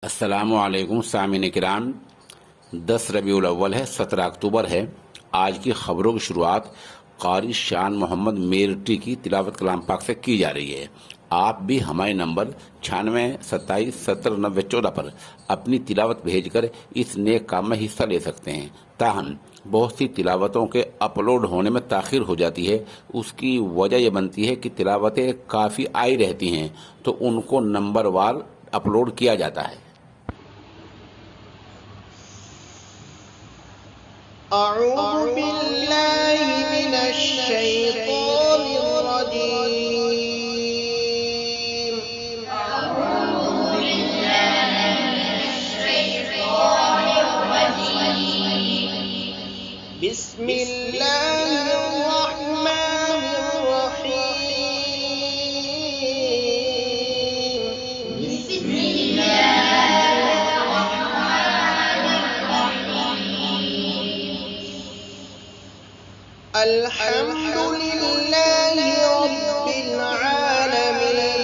अस्सलामुअलैकुम सामीन किराम। 10 रबीउल अव्वल है, 17 अक्टूबर है। आज की खबरों की शुरुआत कारी शान मोहम्मद मेरठी की तिलावत कलाम पाक से की जा रही है। आप भी हमारे नंबर 9627709014 पर अपनी तिलावत भेजकर इस नेक काम में हिस्सा ले सकते हैं। ताहम बहुत सी तिलावतों के अपलोड होने में ताख़ीर हो जाती है। उसकी वजह यह बनती है कि तिलावतें काफ़ी आई रहती हैं, तो उनको नंबरवार अपलोड किया जाता है। أعوذ بالله من الشيطان الرجيم بسم الله الرحمن الرحيم الحمد لله رب العالمين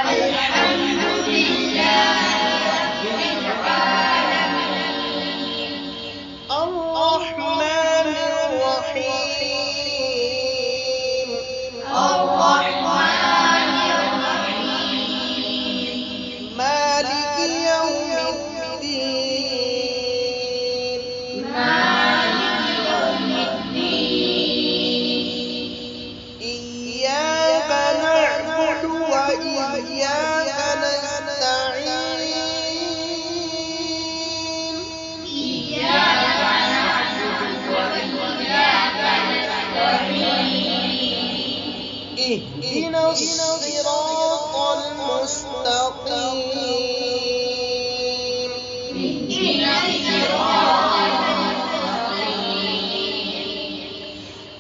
الحمد لله رب العالمين الرحمن الرحيم الرحمن الرحيم مالك يوم الدين إياك نعبد وإياك نستعين اهدنا الصراط المستقيم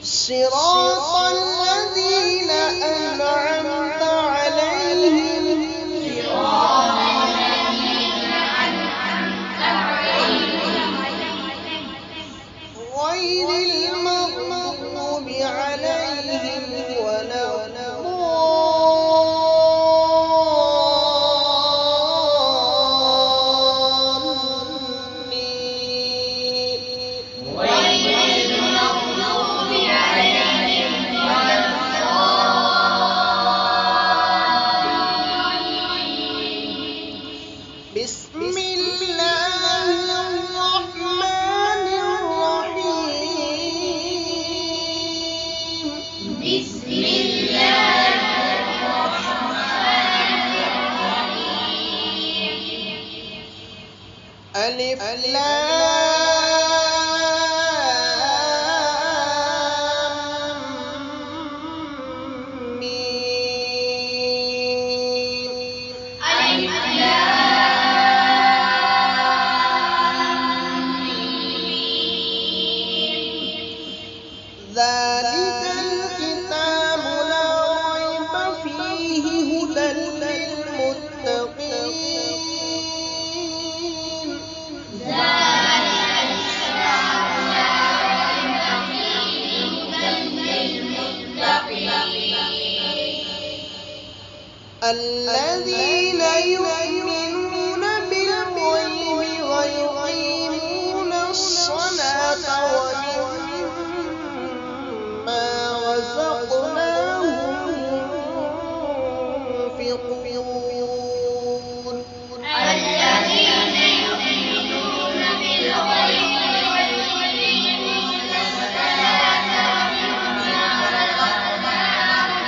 صراط الذين أنعمت عليهم غير المغضوب عليهم ولا بسم الله الرحمن الرحيم بسم الله الرحمن الرحيم ألف لام ميم ألف ذلك الكتاب لا ريب فيه هدى للمتقين الذين يؤمنون بالغيب ويقيمون الصلاة ومما رزقناهم ينفقون الذين يؤمنون بالغيب ويقيمون الصلاة ومما رزقناهم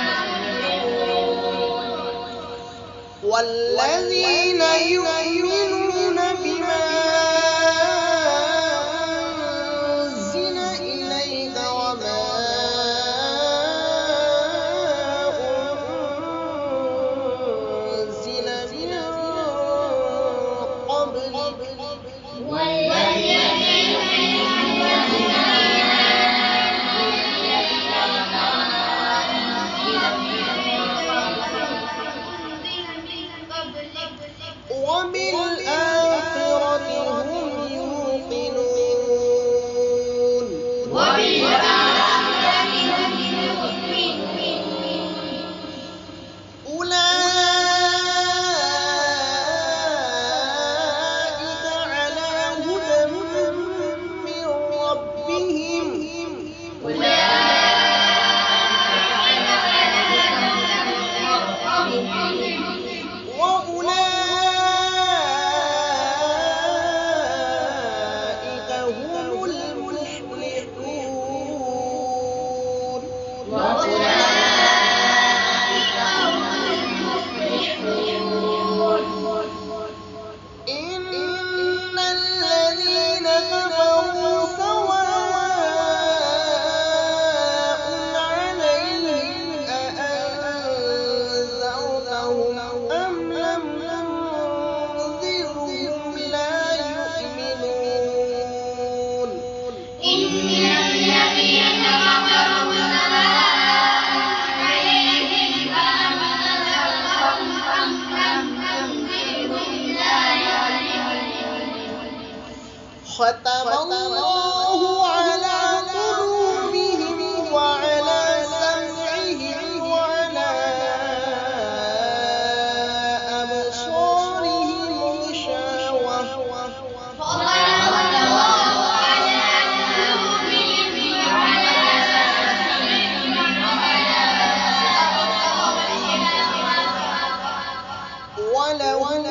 ينفقون والذين يؤمنون بما أنزل إليك وما أنزل من قبلك والذين يؤمنون بما وبالآخرة هم يوقنون أولئك ختم الله على قلوبهم وعلى سمعهم وعلى أبصارهم غشاوة ولهم